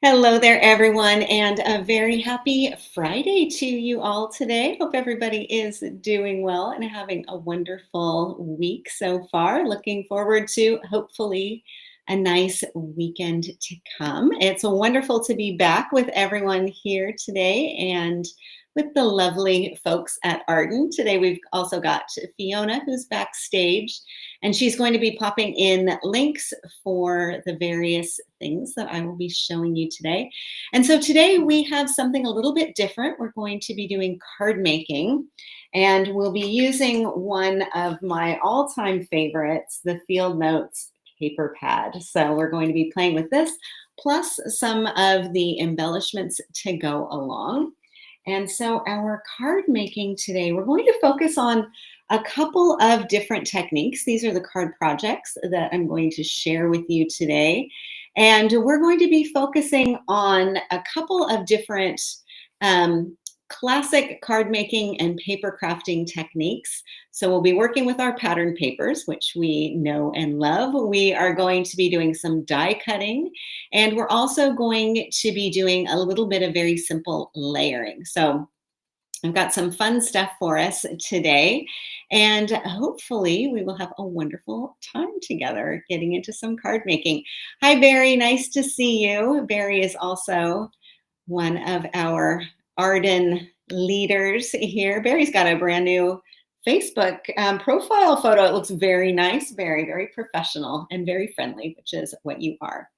Hello there, everyone, and a very happy Friday to you all today. Hope everybody is doing well and having a wonderful week so far. Looking forward to hopefully a nice weekend to come. It's wonderful to be back with everyone here today and with the lovely folks at Arden. Today, we've also got Fiona, who's backstage, and she's going to be popping in links for the various things that I will be showing you today. And so today we have something a little bit different. We're going to be doing card making, and we'll be using one of my all-time favorites, the Field Notes paper pad. So we're going to be playing with this, plus some of the embellishments to go along. And so our card making today, we're going to focus on a couple of different techniques. These are the card projects that I'm going to share with you today. And we're going to be focusing on a couple of different um, classic card making and paper crafting techniques. So we'll be working with our pattern papers, which we know and love. We are going to be doing some die cutting, and we're also going to be doing a little bit of very simple layering. So I've got some fun stuff for us today, and hopefully we will have a wonderful time together getting into some card making. Hi, Barry. Nice to see you. Barry is also one of our Arden leaders here. Barry's got a brand new Facebook profile photo. It looks very nice, very, very professional and very friendly, which is what you are.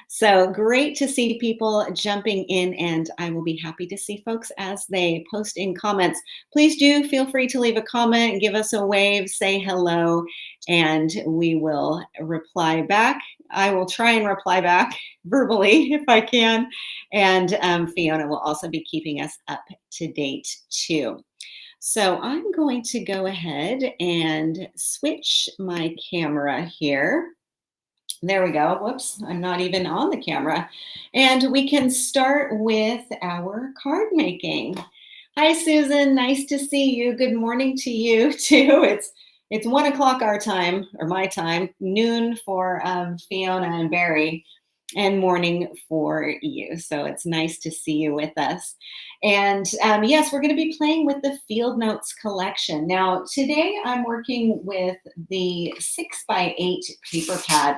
So great to see people jumping in, and I will be happy to see folks as they post in comments. Please do feel free to leave a comment, give us a wave, say hello, and we will reply back. I will try and reply back verbally if I can, and Fiona will also be keeping us up to date too. So I'm going to go ahead and switch my camera here. There we go. Whoops, I'm not even on the camera. And we can start with our card making. Hi, Susan. Nice to see you. Good morning to you too. It's 1 o'clock our time, or my time, noon for Fiona and Barry, and morning for you. So it's nice to see you with us. And yes, we're going to be playing with the Field Notes collection. Now, today I'm working with the 6x8 paper pad.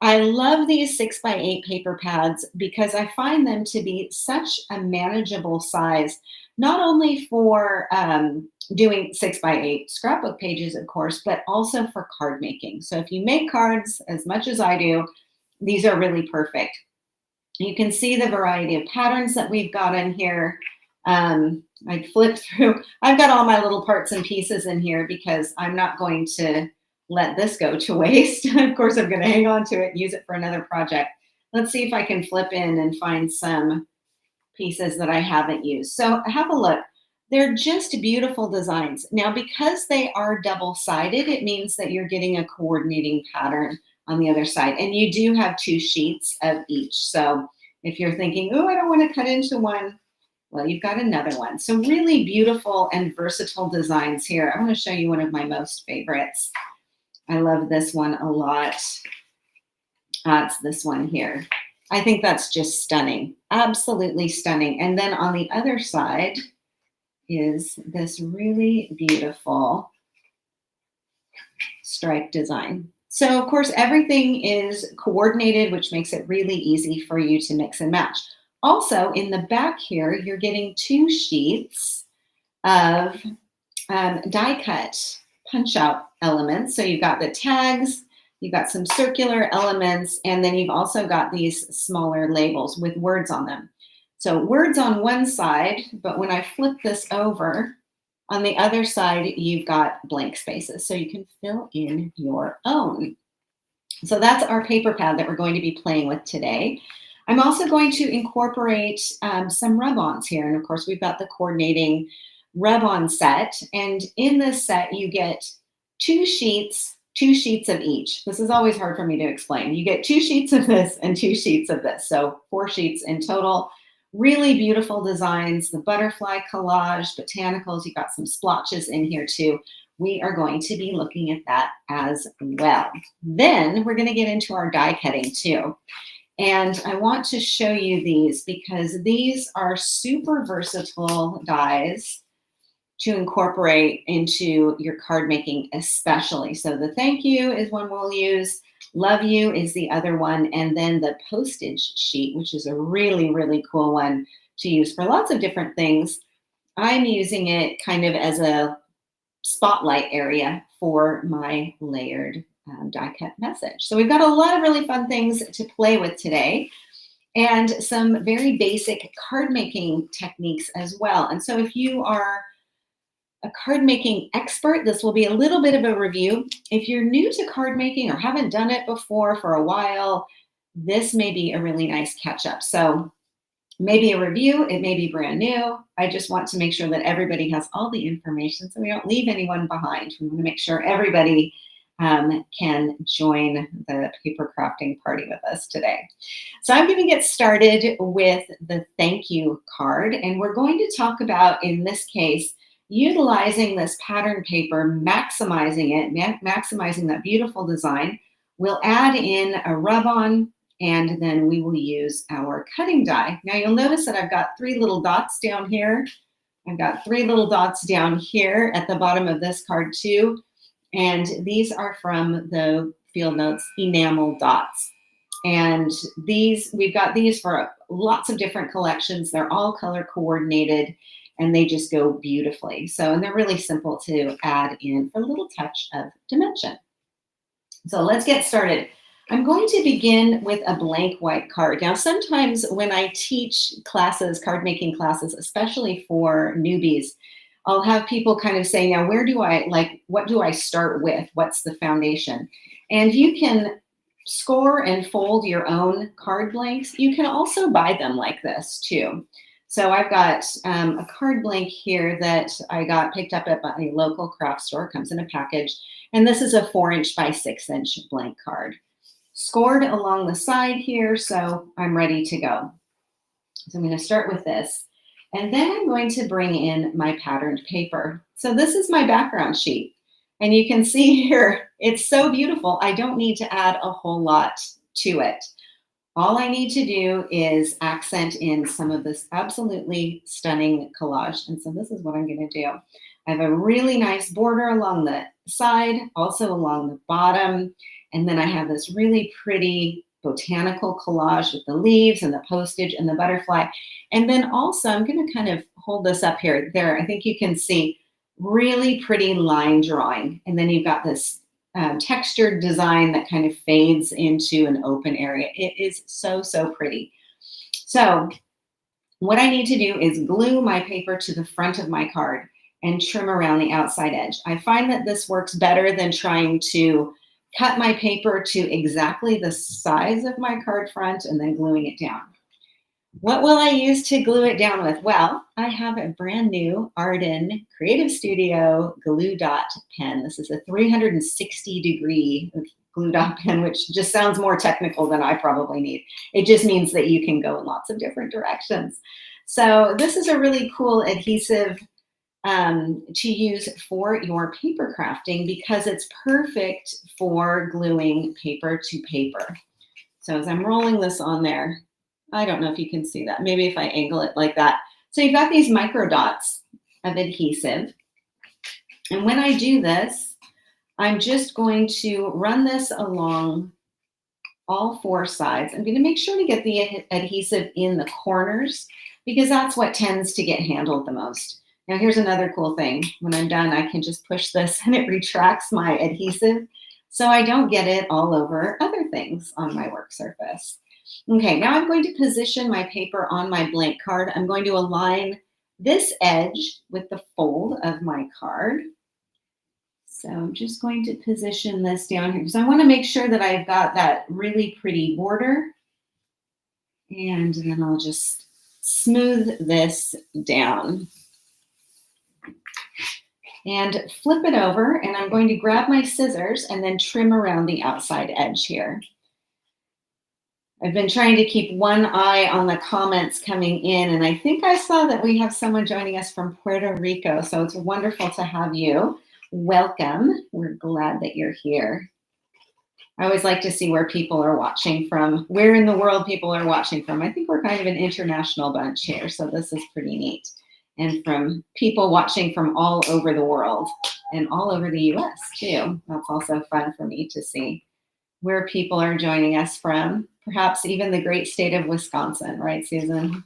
I love these 6x8 paper pads because I find them to be such a manageable size, not only for doing 6x8 scrapbook pages, of course, but also for card making. So if you make cards as much as I do, these are really perfect. You can see the variety of patterns that we've got in here. I flipped through. I've got all my little parts and pieces in here because I'm not going to let this go to waste. Of course, I'm going to hang on to it and use it for another project. Let's see if I can flip in and find some pieces that I haven't used. So have a look. They're just beautiful designs. Now, because they are double-sided, it means that you're getting a coordinating pattern on the other side. And you do have 2 sheets of each. So if you're thinking, oh, I don't want to cut into one, well, you've got another one. So really beautiful and versatile designs here. I want to show you one of my most favorites. I love this one a lot. It's this one here. I think that's just stunning. Absolutely stunning. And then on the other side is this really beautiful stripe design. So, of course, everything is coordinated, which makes it really easy for you to mix and match. Also, in the back here, you're getting 2 sheets of die cut punch out elements. So you've got the tags, you've got some circular elements, and then you've also got these smaller labels with words on them. So words on one side, but when I flip this over, on the other side, you've got blank spaces. So you can fill in your own. So that's our paper pad that we're going to be playing with today. I'm also going to incorporate some rub-ons here. And of course, we've got the coordinating rub-on set, and in this set you get 2 sheets of each. This is always hard for me to explain. You get 2 sheets of this and 2 sheets of this, so 4 sheets in total. Really beautiful designs, the butterfly collage, botanicals. You got some splotches in here too. We are going to be looking at that as well. Then we're going to get into our die cutting too. And I want to show you these because these are super versatile dies to incorporate into your card making especially. So the thank you is one we'll use. Love you is the other one. And then the postage sheet, which is a really, really cool one to use for lots of different things. I'm using it kind of as a spotlight area for my layered die cut message. So we've got a lot of really fun things to play with today and some very basic card making techniques as well. And so if you are a card making expert, this will be a little bit of a review. If you're new to card making or haven't done it before for a while, this may be a really nice catch up. So maybe a review, it may be brand new. I just want to make sure that everybody has all the information so we don't leave anyone behind. We want to make sure everybody can join the paper crafting party with us today. So I'm going to get started with the thank you card, and we're going to talk about, in this case, utilizing this pattern paper, maximizing it, maximizing that beautiful design. We'll add in a rub-on, and then we will use our cutting die. Now you'll notice that I've got 3 little dots down here. I've got 3 little dots down here at the bottom of this card too. And these are from the Field Notes enamel dots. And these, we've got these for lots of different collections. They're all color coordinated and they just go beautifully. So, and they're really simple to add in for a little touch of dimension. So let's get started. I'm going to begin with a blank white card. Now, sometimes when I teach classes, card making classes, especially for newbies, I'll have people kind of say, now, where do I, like, what do I start with? What's the foundation? And you can score and fold your own card blanks. You can also buy them like this too. So I've got a card blank here that I got picked up at my local craft store. It comes in a package. And this is a 4" by 6" blank card. Scored along the side here, so I'm ready to go. So I'm going to start with this. And then I'm going to bring in my patterned paper. So this is my background sheet. And you can see here, it's so beautiful. I don't need to add a whole lot to it. All I need to do is accent in some of this absolutely stunning collage. And so this is what I'm going to do. I have a really nice border along the side, also along the bottom. And then I have this really pretty botanical collage with the leaves and the postage and the butterfly. And then also I'm going to kind of hold this up here. There, I think you can see really pretty line drawing. And then you've got this textured design that kind of fades into an open area. It is so, so pretty. So what I need to do is glue my paper to the front of my card and trim around the outside edge. I find that this works better than trying to cut my paper to exactly the size of my card front and then gluing it down. What will I use to glue it down with? Well, I have a brand new Arden Creative Studio glue dot pen. This is a 360-degree glue dot pen, which just sounds more technical than I probably need. It just means that you can go in lots of different directions. So this is a really cool adhesive to use for your paper crafting because it's perfect for gluing paper to paper. So as I'm rolling this on there, I don't know if you can see that. Maybe if I angle it like that. So you've got these micro dots of adhesive. And when I do this, I'm just going to run this along all 4 sides. I'm going to make sure to get the adhesive in the corners because that's what tends to get handled the most. Now here's another cool thing. When I'm done, I can just push this and it retracts my adhesive so I don't get it all over other things on my work surface. Okay, now I'm going to position my paper on my blank card. I'm going to align this edge with the fold of my card. So I'm just going to position this down here because I want to make sure that I've got that really pretty border. And then I'll just smooth this down. And flip it over, and I'm going to grab my scissors and then trim around the outside edge here. I've been trying to keep one eye on the comments coming in, and I think I saw that we have someone joining us from Puerto Rico, so it's wonderful to have you. Welcome. We're glad that you're here. I always like to see where people are watching from, where in the world people are watching from. I think we're kind of an international bunch here, so this is pretty neat. And from people watching from all over the world and all over the US too. That's also fun for me to see where people are joining us from, perhaps even the great state of Wisconsin, right, Susan?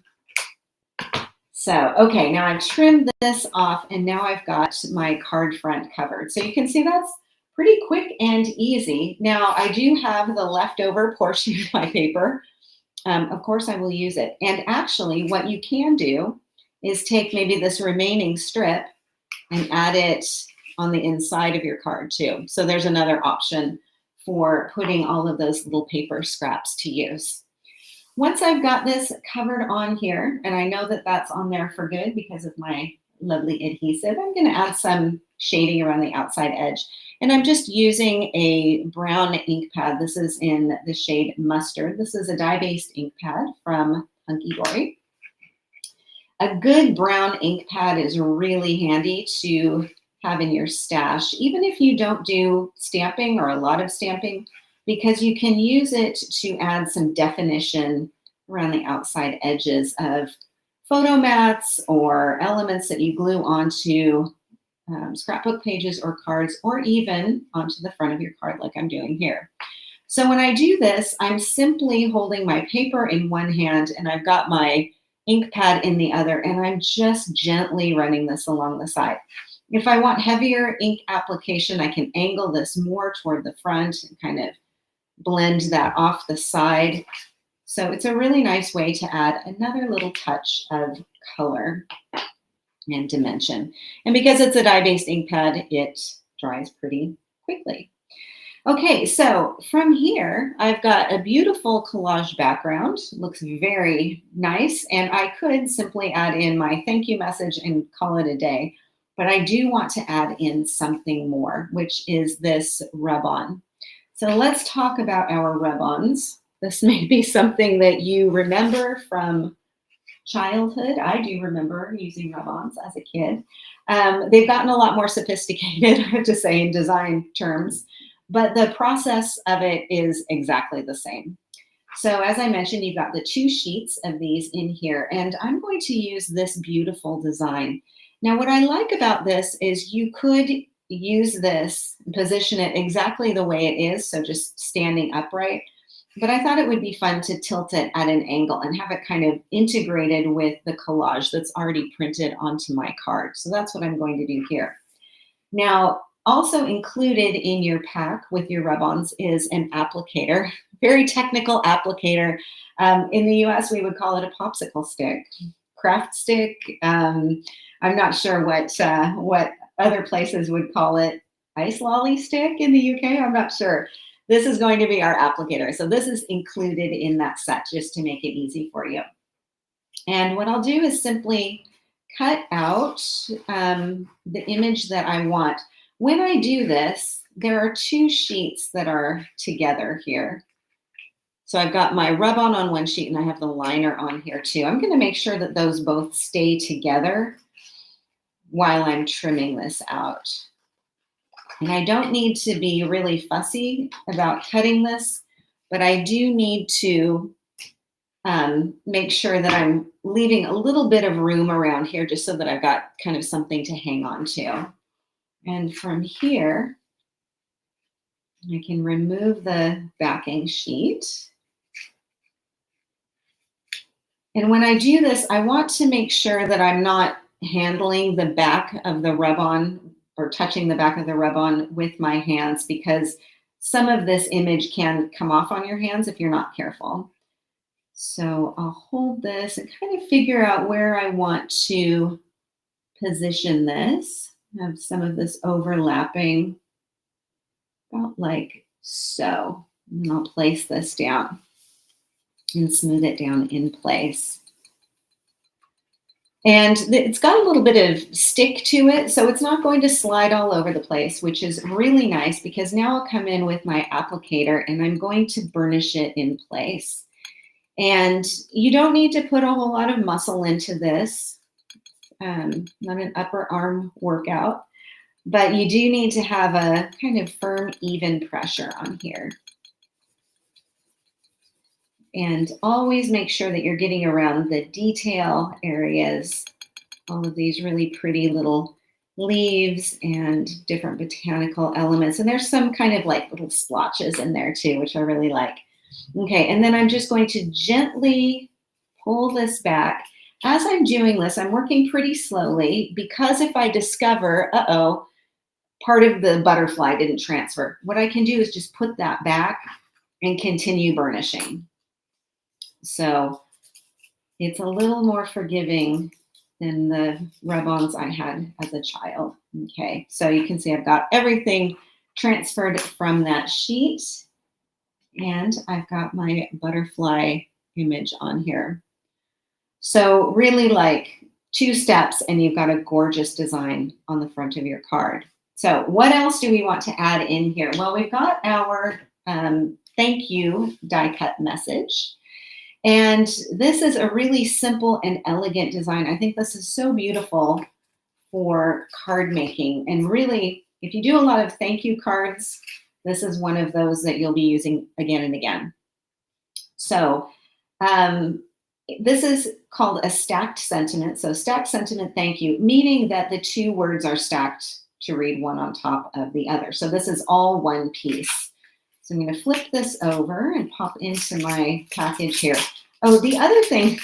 So, okay, now I've trimmed this off and now I've got my card front covered. So you can see that's pretty quick and easy. Now I do have the leftover portion of my paper. Of course I will use it. And actually what you can do is take maybe this remaining strip and add it on the inside of your card too. So there's another option for putting all of those little paper scraps to use. Once I've got this covered on here, and I know that that's on there for good because of my lovely adhesive, I'm going to add some shading around the outside edge. And I'm just using a brown ink pad. This is in the shade Mustard. This is a dye-based ink pad from Hunky Dory. A good brown ink pad is really handy to have in your stash, even if you don't do stamping or a lot of stamping, because you can use it to add some definition around the outside edges of photo mats or elements that you glue onto scrapbook pages or cards, or even onto the front of your card like I'm doing here. So when I do this, I'm simply holding my paper in one hand and I've got my ink pad in the other, and I'm just gently running this along the side. If I want heavier ink application, I can angle this more toward the front and kind of blend that off the side. So it's a really nice way to add another little touch of color and dimension. And because it's a dye-based ink pad, it dries pretty quickly. Okay, so from here, I've got a beautiful collage background. Looks very nice. And I could simply add in my thank you message and call it a day. But I do want to add in something more, which is this rub-on. So let's talk about our rub-ons. This may be something that you remember from childhood. I do remember using rub-ons as a kid. They've gotten a lot more sophisticated, I have to say, in design terms, but the process of it is exactly the same. So as I mentioned, you've got the 2 sheets of these in here, and I'm going to use this beautiful design. Now, what I like about this is you could use this, position it exactly the way it is, so just standing upright. But I thought it would be fun to tilt it at an angle and have it kind of integrated with the collage that's already printed onto my card. So that's what I'm going to do here. Now, also included in your pack with your rub-ons is an applicator, very technical applicator. In the US, we would call it a popsicle stick, craft stick. I'm not sure what other places would call it. Ice lolly stick in the UK, I'm not sure. This is going to be our applicator. So this is included in that set just to make it easy for you. And what I'll do is simply cut out the image that I want. When I do this, there are 2 sheets that are together here. So I've got my rub-on on one sheet and I have the liner on here too. I'm going to make sure that those both stay together while I'm trimming this out. And I don't need to be really fussy about cutting this, but I do need to make sure that I'm leaving a little bit of room around here just so that I've got kind of something to hang on to. And from here, I can remove the backing sheet. And when I do this, I want to make sure that I'm not handling the back of the rub-on or touching the back of the rub-on with my hands, because some of this image can come off on your hands if you're not careful. So I'll hold this and kind of figure out where I want to position this. I have some of this overlapping, about like so. And I'll place this down and smooth it down in place. And it's got a little bit of stick to it, so it's not going to slide all over the place, which is really nice because now I'll come in with my applicator and I'm going to burnish it in place. And you don't need to put a whole lot of muscle into this, not an upper arm workout, but you do need to have a kind of firm, even pressure on here. And always make sure that you're getting around the detail areas, all of these really pretty little leaves and different botanical elements. And there's some kind of like little splotches in there too, which I really like. Okay, and then I'm just going to gently pull this back. As I'm doing this, I'm working pretty slowly because if I discover, uh-oh, part of the butterfly didn't transfer, what I can do is just put that back and continue burnishing. So it's a little more forgiving than the rub-ons I had as a child. Okay, so you can see I've got everything transferred from that sheet, and I've got my butterfly image on here. So really like 2 steps and you've got a gorgeous design on the front of your card. So what else do we want to add in here? Well, we've got our thank you die cut message. And this is a really simple and elegant design. I think this is so beautiful for card making. And really, if you do a lot of thank you cards, this is one of those that you'll be using again and again. So this is called a stacked sentiment. So stacked sentiment thank you, meaning that the 2 words are stacked to read one on top of the other. So this is all one piece. So I'm going to flip this over and pop into my package here. Oh, the other thing,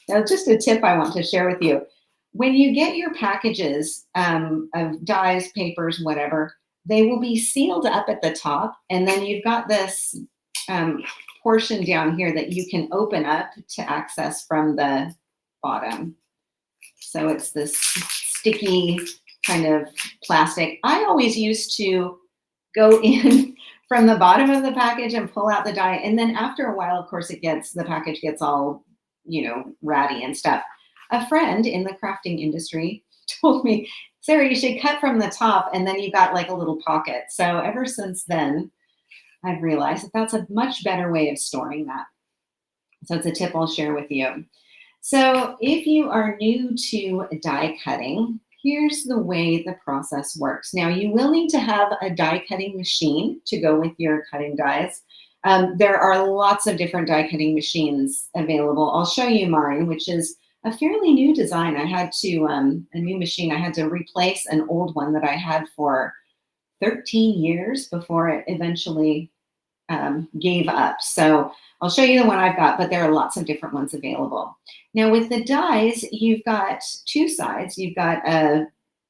just a tip I want to share with you. When you get your packages of dies, papers, whatever, they will be sealed up at the top. And then you've got this portion down here that you can open up to access from the bottom. So it's this sticky kind of plastic. I always used to go in from the bottom of the package and pull out the die. And then after a while, of course, the package gets all, ratty and stuff. A friend in the crafting industry told me, Sarah, you should cut from the top and then you got like a little pocket. So ever since then, I've realized that that's a much better way of storing that. So it's a tip I'll share with you. So if you are new to die cutting, here's the way the process works. Now, you will need to have a die cutting machine to go with your cutting dies. There are lots of different die cutting machines available. I'll show you mine, which is a fairly new design. I had to, a new machine, I had to replace an old one that I had for 13 years before it eventually gave up. So I'll show you the one I've got, but there are lots of different ones available. Now with the dies, you've got 2 sides. You've got a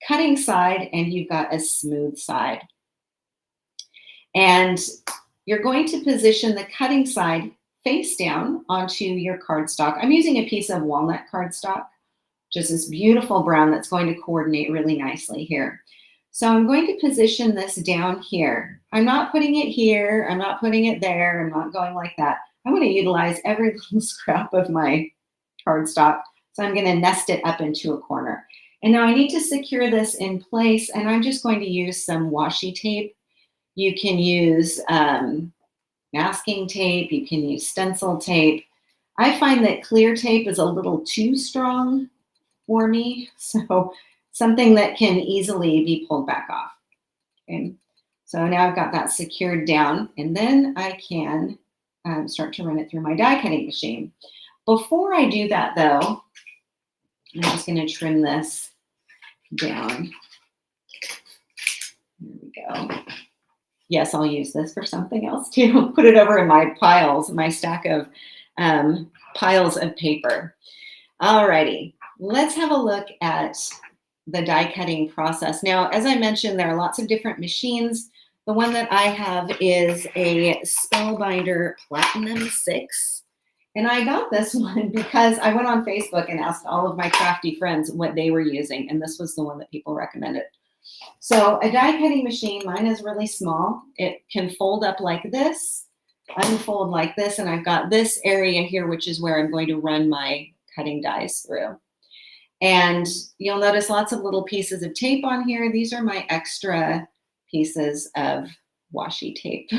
cutting side and you've got a smooth side. And you're going to position the cutting side face down onto your cardstock. I'm using a piece of walnut cardstock, just this beautiful brown that's going to coordinate really nicely here. So I'm going to position this down here. I'm not putting it here. I'm not putting it there. I'm not going like that. I'm going to utilize every little scrap of my cardstock. So I'm going to nest it up into a corner. And now I need to secure this in place, and I'm just going to use some washi tape. You can use masking tape. You can use stencil tape. I find that clear tape is a little too strong for me. So something that can easily be pulled back off. Okay. So now I've got that secured down, and then I can start to run it through my die cutting machine. Before I do that though, I'm just going to trim this down. There we go. Yes, I'll use this for something else too. Put it over in my piles, my stack of piles of paper. Alrighty, let's have a look at the die cutting process. Now, as I mentioned, there are lots of different machines. The one that I have is a Spellbinder Platinum 6. And I got this one because I went on Facebook and asked all of my crafty friends what they were using. And this was the one that people recommended. So a die cutting machine, mine is really small. It can fold up like this, unfold like this. And I've got this area here, which is where I'm going to run my cutting dies through. And you'll notice lots of little pieces of tape on here. These are my extra pieces of washi tape.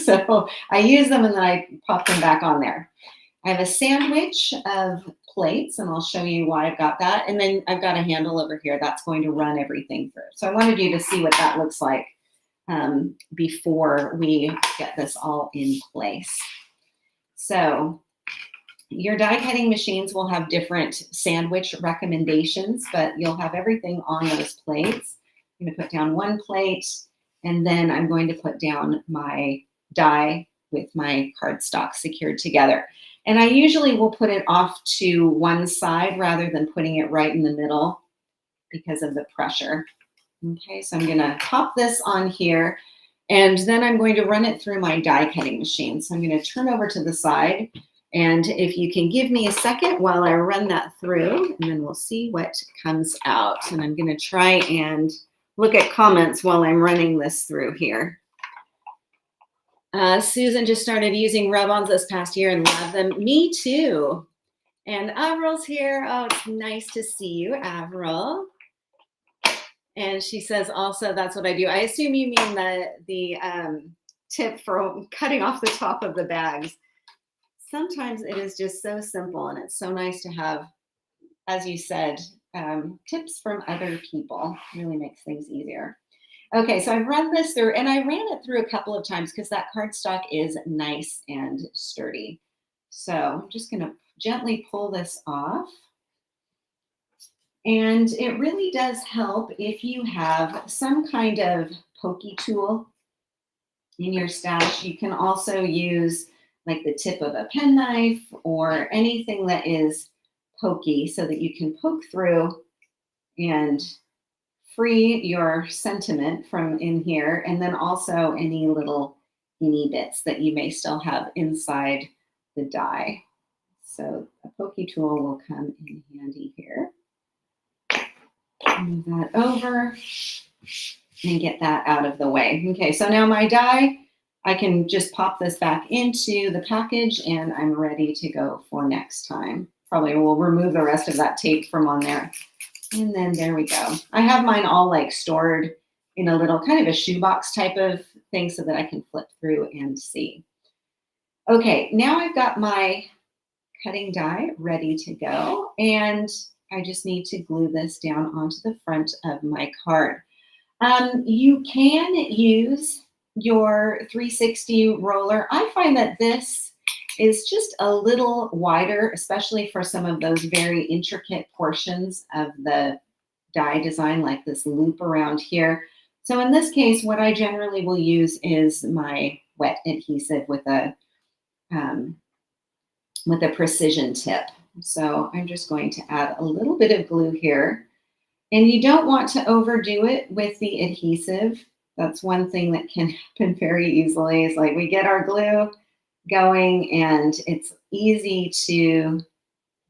So I use them and then I pop them back on there. I have a sandwich of plates, and I'll show you why I've got that. And then I've got a handle over here that's going to run everything through. So I wanted you to see what that looks like before we get this all in place. So Your die cutting machines will have different sandwich recommendations, but you'll have everything on those plates. I'm going to put down one plate, and then I'm going to put down my die with my cardstock secured together. And I usually will put it off to one side rather than putting it right in the middle because of the pressure. Okay, so I'm going to pop this on here, and then I'm going to run it through my die cutting machine. So I'm going to turn over to the side. And if you can give me a second while I run that through, and then we'll see what comes out. And I'm going to try and look at comments while I'm running this through here. Susan just started using rub-ons this past year and love them. Me too. And Avril's here. Oh, it's nice to see you, Avril. And she says also, that's what I do. I assume you mean the tip for cutting off the top of the bags. Sometimes it is just so simple, and it's so nice to have, as you said, tips from other people. It really makes things easier. Okay, so I've run this through, and I ran it through a couple of times because that cardstock is nice and sturdy. So I'm just going to gently pull this off. And it really does help if you have some kind of pokey tool in your stash. You can also use like the tip of a penknife or anything that is pokey so that you can poke through and free your sentiment from in here, and then also any little teeny bits that you may still have inside the die. So a pokey tool will come in handy here. Move that over and get that out of the way. Okay, so now my die, I can just pop this back into the package and I'm ready to go for next time. Probably will remove the rest of that tape from on there. And then there we go. I have mine all like stored in a little kind of a shoebox type of thing so that I can flip through and see. Okay, now I've got my cutting die ready to go, and I just need to glue this down onto the front of my card. You can use your 360 roller. I find that this is just a little wider, especially for some of those very intricate portions of the die design, like this loop around here. So in this case, what I generally will use is my wet adhesive with a precision tip. So I'm just going to add a little bit of glue here. And you don't want to overdo it with the adhesive. That's one thing that can happen very easily. Is like we get our glue going and it's easy to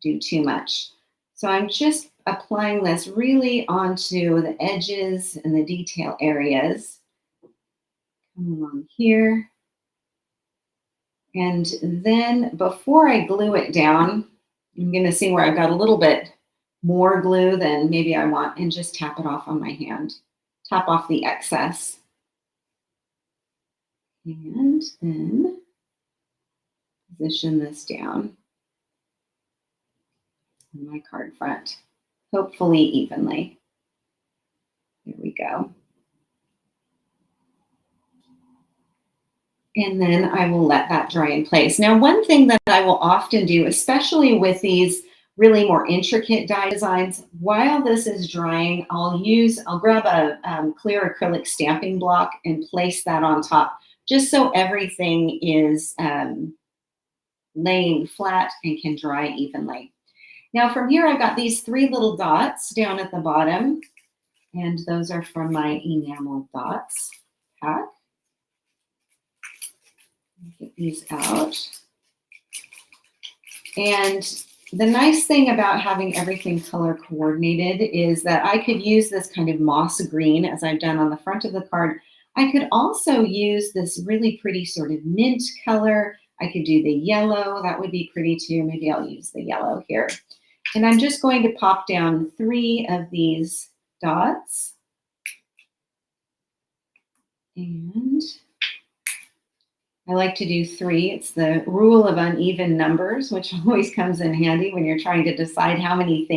do too much. So I'm just applying this really onto the edges and the detail areas. Come along here. And then before I glue it down, I'm going to see where I've got a little bit more glue than maybe I want, and just tap it off on my hand. Tap off the excess. And then position this down on my card front, hopefully evenly. There we go. And then I will let that dry in place. Now, one thing that I will often do, especially with these really more intricate die designs, while this is drying, I'll grab a clear acrylic stamping block and place that on top, just so everything is laying flat and can dry evenly. Now from here, I've got these 3 little dots down at the bottom, and those are from my enamel dots pack. Get these out. And the nice thing about having everything color coordinated is that I could use this kind of moss green as I've done on the front of the card. I could also use this really pretty sort of mint color. I could do the yellow. That would be pretty too. Maybe I'll use the yellow here. And I'm just going to pop down 3 of these dots. And I like to do 3. It's the rule of uneven numbers, which always comes in handy when you're trying to decide how many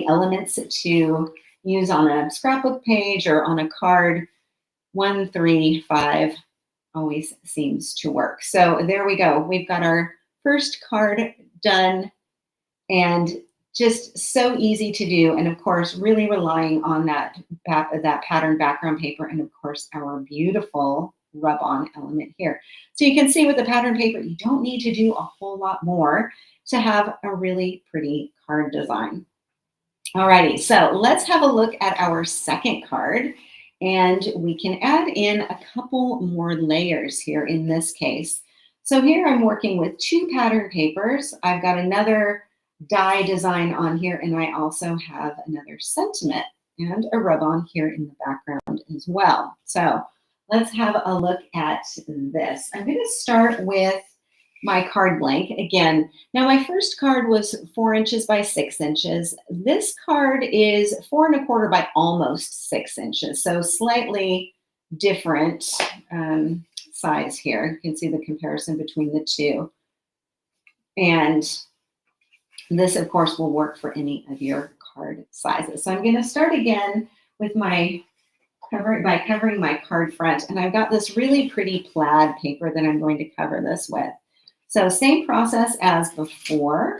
elements to use on a scrapbook page or on a card. 1, 3, 5 always seems to work. So there we go. We've got our first card done, and just so easy to do. And of course, really relying on that pattern background paper, and of course our beautiful rub-on element here. So you can see with the pattern paper, you don't need to do a whole lot more to have a really pretty card design. Alrighty, so let's have a look at our second card, and we can add in a couple more layers here in this case. So here I'm working with two pattern papers. I've got another die design on here, and I also have another sentiment and a rub-on here in the background as well. So let's have a look at this. I'm going to start with my card blank again. Now my first card was 4 inches by 6 inches. This card is 4 1/4 by almost 6 inches. So slightly different size here. You can see the comparison between the two. And this, of course, will work for any of your card sizes. So I'm going to start again with my covering my card front. And I've got this really pretty plaid paper that I'm going to cover this with. So same process as before.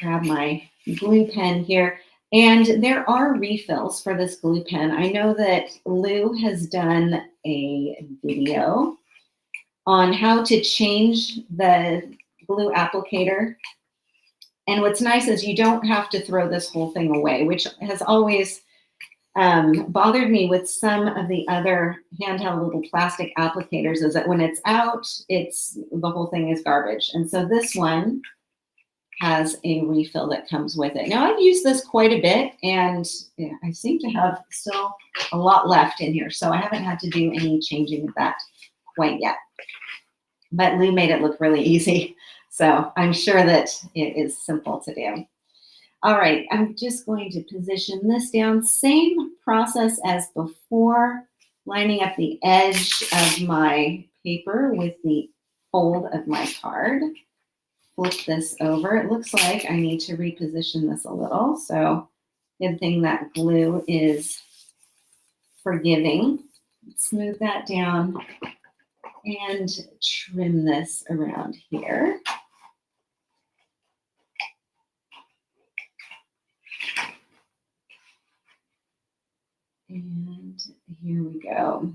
Grab my glue pen here. And there are refills for this glue pen. I know that Lou has done a video on how to change the glue applicator. And what's nice is you don't have to throw this whole thing away, which has always bothered me with some of the other handheld little plastic applicators, is that when it's out, the whole thing is garbage. And so this one has a refill that comes with it. Now I've used this quite a bit, and I seem to have still a lot left in here. So I haven't had to do any changing of that quite yet. But Lou made it look really easy. So I'm sure that it is simple to do. All right, I'm just going to position this down. Same process as before, lining up the edge of my paper with the fold of my card. Flip this over. It looks like I need to reposition this a little. So good thing that glue is forgiving. Smooth that down and trim this around here. And here we go.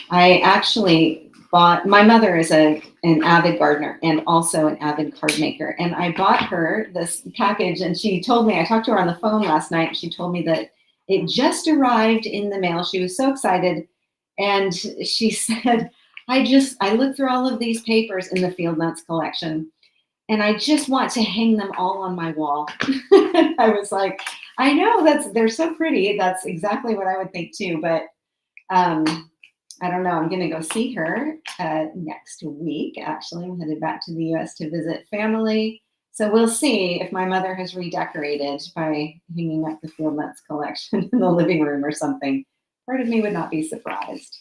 I actually bought, my mother is an avid gardener and also an avid card maker. And I bought her this package, and she told me, I talked to her on the phone last night, and she told me that it just arrived in the mail. She was so excited. And she said, I looked through all of these papers in the Field Nuts collection, and I just want to hang them all on my wall. I was like, I know, they're so pretty. That's exactly what I would think too. But I don't know. I'm going to go see her next week. Actually, I'm headed back to the U.S. to visit family. So we'll see if my mother has redecorated by hanging up the Field Nuts collection in the living room or something. Part of me would not be surprised.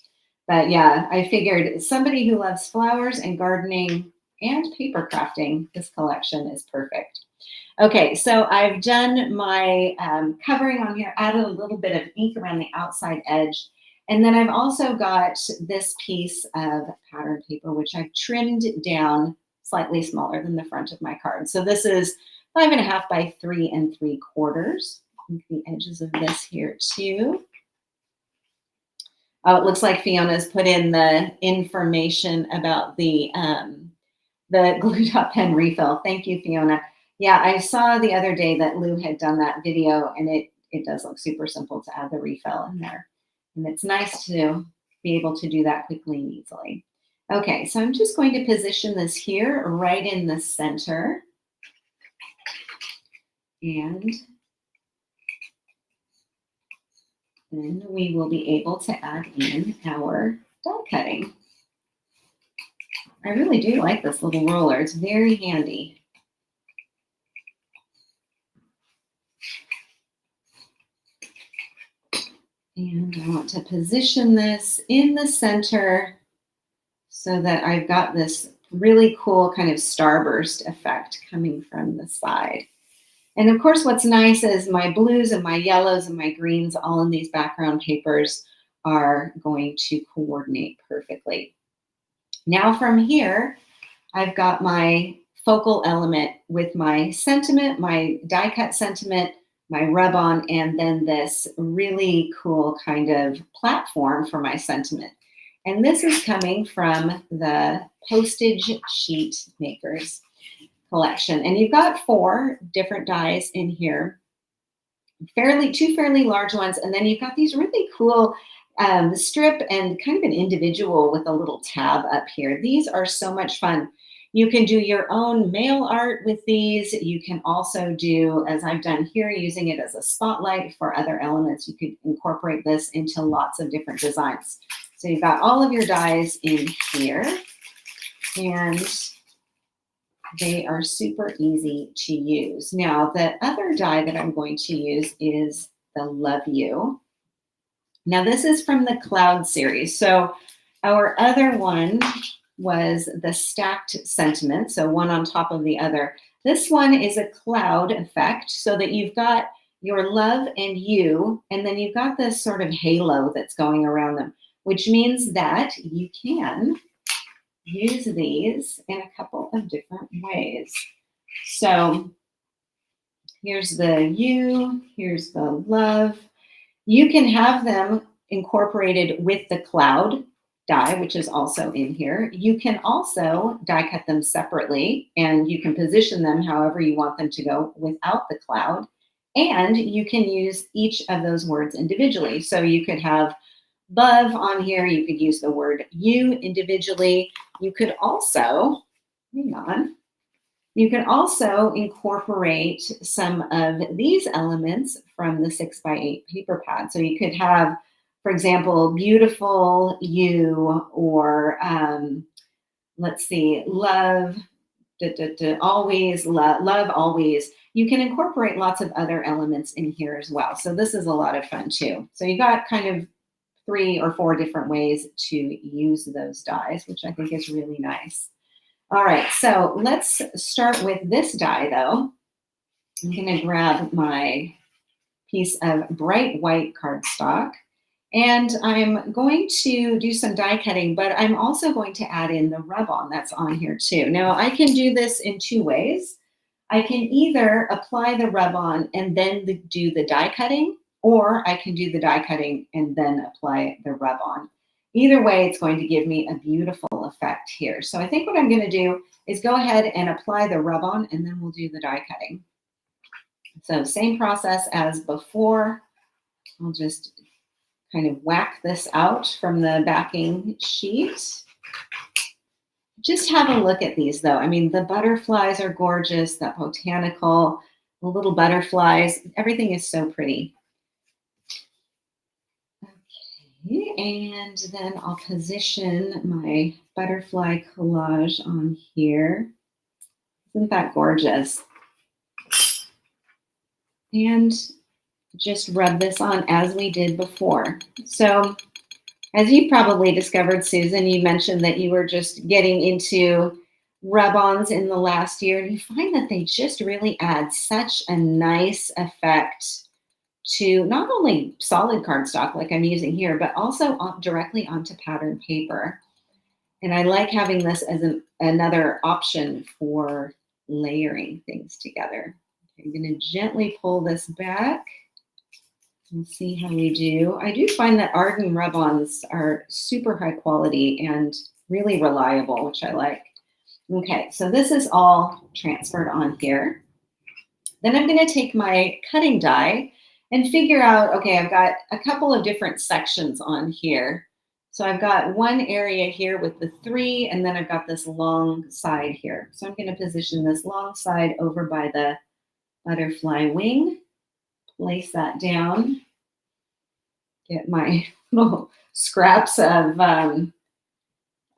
But yeah, I figured somebody who loves flowers and gardening and paper crafting, this collection is perfect. Okay, so I've done my covering on here, added a little bit of ink around the outside edge. And then I've also got this piece of pattern paper, which I've trimmed down slightly smaller than the front of my card. So this is 5 1/2 by 3 3/4. The edges of this here too. Oh, it looks like Fiona's put in the information about the glue dot pen refill. Thank you, Fiona. Yeah, I saw the other day that Lou had done that video, and it does look super simple to add the refill in there. And it's nice to be able to do that quickly and easily. Okay, so I'm just going to position this here right in the center. And then we will be able to add in our die cutting. I really do like this little roller. It's very handy. And I want to position this in the center so that I've got this really cool kind of starburst effect coming from the side. And of course, what's nice is my blues and my yellows and my greens all in these background papers are going to coordinate perfectly. Now from here, I've got my focal element with my sentiment, my die cut sentiment, my rub on, and then this really cool kind of platform for my sentiment. And this is coming from the Postage Sheet Makers collection. And you've got 4 different dies in here, two fairly large ones, and then you've got these really cool strip and kind of an individual with a little tab up here. These are so much fun. You can do your own mail art with these. You can also do, as I've done here, using it as a spotlight for other elements. You could incorporate this into lots of different designs. So you've got all of your dies in here, and they are super easy to use. Now, the other die that I'm going to use is the Love You. Now, this is from the Cloud series. So our other one was the Stacked Sentiment, so one on top of the other. This one is a cloud effect, so that you've got your love and you, and then you've got this sort of halo that's going around them, which means that you can use these in a couple of different ways. So here's the you, here's the love. You can have them incorporated with the cloud die, which is also in here. You can also die cut them separately, and you can position them however you want them to go without the cloud. And you can use each of those words individually. So you could have love on here. You could use the word you individually. You could also, you can also incorporate some of these elements from the 6x8 paper pad. So you could have, for example, beautiful you, or let's see, love, always, love always. You can incorporate lots of other elements in here as well. So this is a lot of fun too. So you got kind of 3 or 4 different ways to use those dies, which I think is really nice. All right, so let's start with this die though. I'm gonna grab my piece of bright white cardstock, and I'm going to do some die cutting, but I'm also going to add in the rub-on that's on here too. Now I can do this in 2 ways. I can either apply the rub-on and then do the die cutting, or I can do the die cutting and then apply the rub-on. Either way, it's going to give me a beautiful effect here. So I think what I'm going to do is go ahead and apply the rub-on, and then we'll do the die cutting. So same process as before. I'll just kind of whack this out from the backing sheet. Just have a look at these though. I mean, the butterflies are gorgeous, that botanical, the little butterflies, everything is so pretty. Okay, and then I'll position my butterfly collage on here. Isn't that gorgeous? And just rub this on as we did before. So as you probably discovered, Susan, you mentioned that you were just getting into rub-ons in the last year, and you find that they just really add such a nice effect to not only solid cardstock like I'm using here, but also directly onto pattern paper. And I like having this as another option for layering things together. I'm going to gently pull this back and see how we do. I do find that Arden rub-ons are super high quality and really reliable, which I like. Okay, so this is all transferred on here. Then I'm going to take my cutting die and figure out, okay, I've got a couple of different sections on here. So I've got one area here with the 3, and then I've got this long side here. So I'm going to position this long side over by the butterfly wing, place that down, get my little scraps of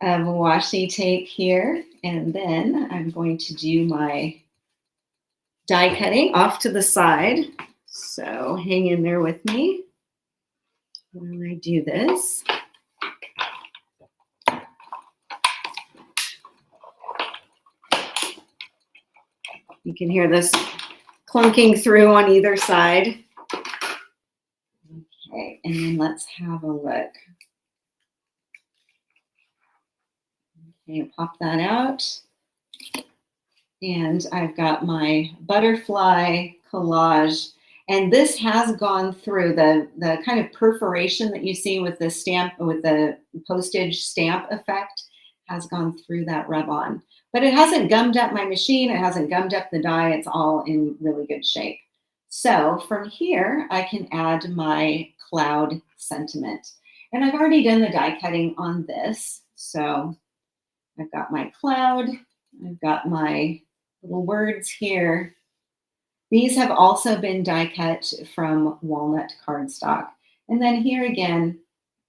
washi tape here, and then I'm going to do my die cutting off to the side. So hang in there with me while I do this. You can hear this clunking through on either side. Okay, and then let's have a look. Okay, pop that out. And I've got my butterfly collage. And this has gone through the kind of perforation that you see with the stamp, with the postage stamp effect, has gone through that rub-on. But it hasn't gummed up my machine. It hasn't gummed up the die. It's all in really good shape. So from here, I can add my cloud sentiment. And I've already done the die cutting on this. So I've got my cloud. I've got my little words here. These have also been die cut from walnut cardstock. And then here again,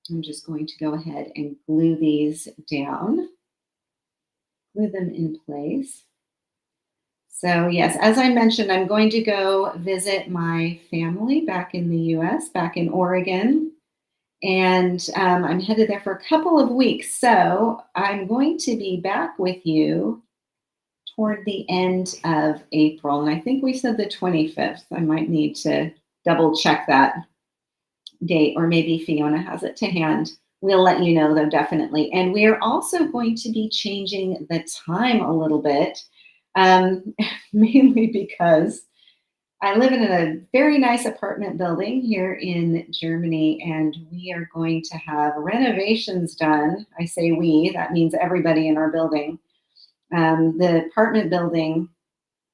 I'm just going to go ahead and glue these down, glue them in place. So yes, as I mentioned, I'm going to go visit my family back in the US, back in Oregon. And I'm headed there for a couple of weeks. So I'm going to be back with you toward the end of April. And I think we said the 25th. I might need to double check that date, or maybe Fiona has it to hand. We'll let you know though, definitely. And we're also going to be changing the time a little bit, mainly because I live in a very nice apartment building here in Germany, and we are going to have renovations done. I say we, that means everybody in our building. The apartment building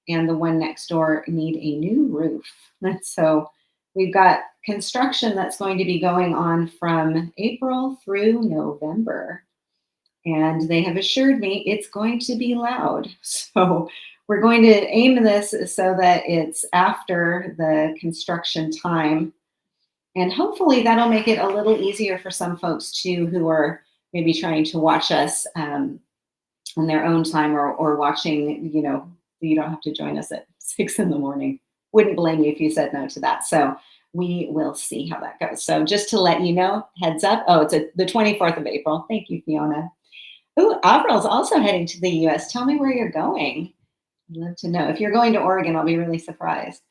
and the one next door need a new roof. And so we've got construction that's going to be going on from April through November. And they have assured me it's going to be loud. So we're going to aim this so that it's after the construction time. And hopefully that'll make it a little easier for some folks too, who are maybe trying to watch us on their own time, or watching, you don't have to join us at 6 in the morning. Wouldn't blame you if you said no to that. So we will see how that goes. So just to let you know, heads up. Oh, it's the 24th of April. Thank you, Fiona. Oh, Avril's also heading to the US. Tell me where you're going. I'd love to know. If you're going to Oregon, I'll be really surprised.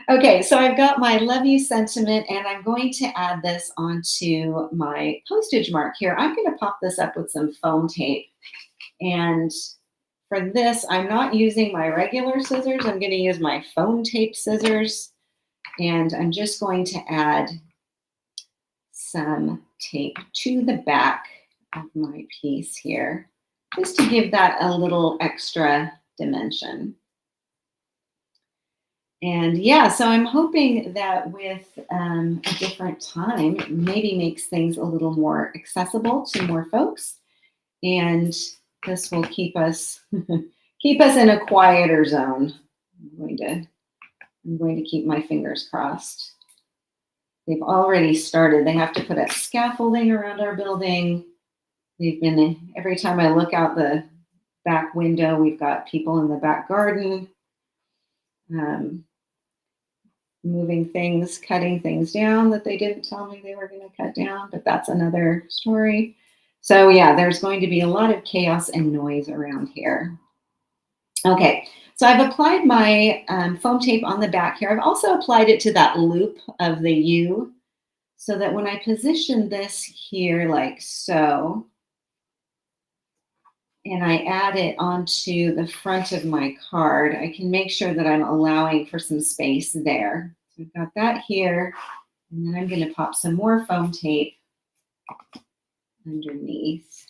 Okay, so I've got my love you sentiment, and I'm going to add this onto my postage mark here. I'm going to pop this up with some foam tape. And for this, I'm not using my regular scissors. I'm going to use my foam tape scissors. And I'm just going to add some tape to the back of my piece here, just to give that a little extra dimension. And yeah, so I'm hoping that with a different time, maybe makes things a little more accessible to more folks. And this will keep us keep us in a quieter zone. I'm going to keep my fingers crossed. They've already started. They have to put up scaffolding around our building. They've been, every time I look out the back window, we've got people in the back garden, moving things, cutting things down that they didn't tell me they were going to cut down, but that's another story. So yeah, there's going to be a lot of chaos and noise around here. Okay, so I've applied my foam tape on the back here. I've also applied it to that loop of the U, so that when I position this here like so, and I add it onto the front of my card, I can make sure that I'm allowing for some space there. So I've got that here, and then I'm going to pop some more foam tape underneath.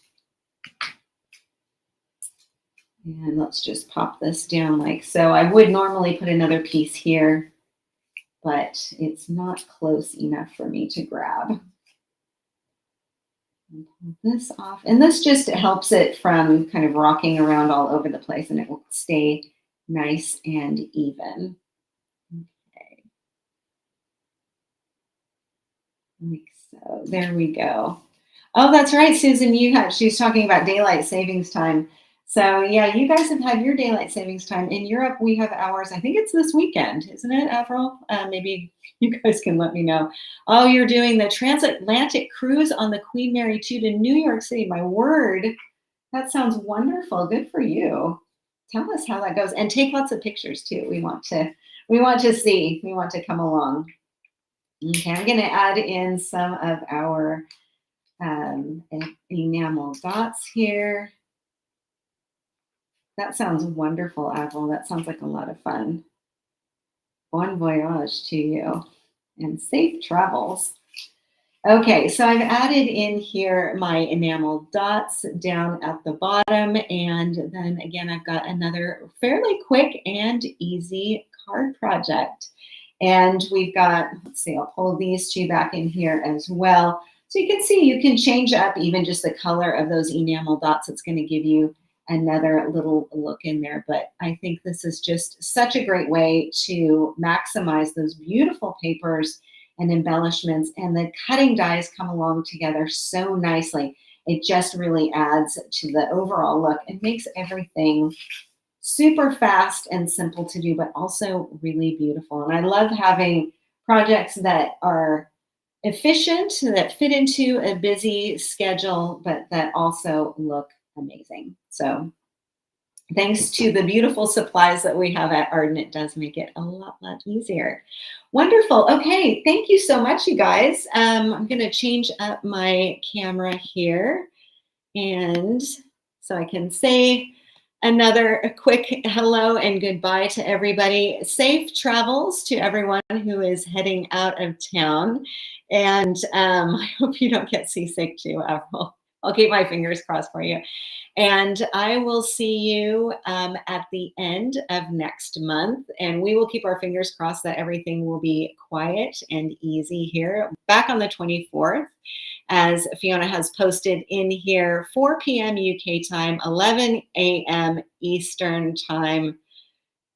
And let's just pop this down like so. I would normally put another piece here, but it's not close enough for me to grab. And pull this off. And this just helps it from kind of rocking around all over the place, and it will stay nice and even. Okay. Like so. There we go. Oh, that's right, Susan. She's talking about daylight savings time. So yeah, you guys have had your daylight savings time. In Europe, we have ours. I think it's this weekend, isn't it, Avril? Maybe you guys can let me know. Oh, you're doing the transatlantic cruise on the Queen Mary 2 to New York City. My word, that sounds wonderful. Good for you. Tell us how that goes, and take lots of pictures too. We want to see. We want to come along. Okay, I'm going to add in some of our enamel dots here. That sounds wonderful, Avril. That sounds like a lot of fun. Bon voyage to you and safe travels. Okay, so I've added in here my enamel dots down at the bottom, and then again, I've got another fairly quick and easy card project. And we've got, let's see, I'll pull these two back in here as well. So you can see you can change up even just the color of those enamel dots. It's going to give you another little look in there. But I think this is just such a great way to maximize those beautiful papers and embellishments, and the cutting dies come along together so nicely. It just really adds to the overall look and makes everything super fast and simple to do, but also really beautiful. And I love having projects that are efficient, that fit into a busy schedule, but that also look amazing. So thanks to the beautiful supplies that we have at Arden, it does make it a lot easier. Wonderful. Okay, thank you so much, you guys. I'm going to change up my camera here, and so I can say another quick hello and goodbye to everybody. Safe travels to everyone who is heading out of town, and I hope you don't get seasick too, Avril. I'll keep my fingers crossed for you. And I will see you at the end of next month. And we will keep our fingers crossed that everything will be quiet and easy here. Back on the 24th, as Fiona has posted in here, 4 p.m. UK time, 11 a.m. Eastern time,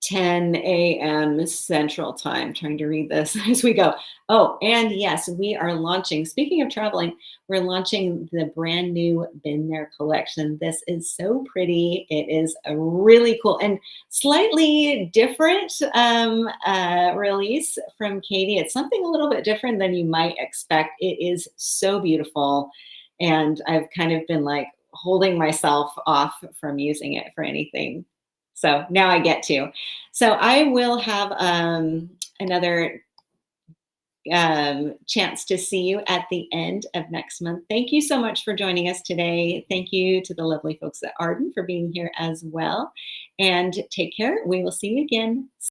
10 a.m. Central Time. Trying to read this as we go. Oh, and yes, we are launching, speaking of traveling, we're launching the brand new Been There collection. This is so pretty. It is a really cool and slightly different release from Katie. It's something a little bit different than you might expect. It is so beautiful. And I've kind of been like holding myself off from using it for anything. So now I get to. So I will have another chance to see you at the end of next month. Thank you so much for joining us today. Thank you to the lovely folks at Arden for being here as well. And take care. We will see you again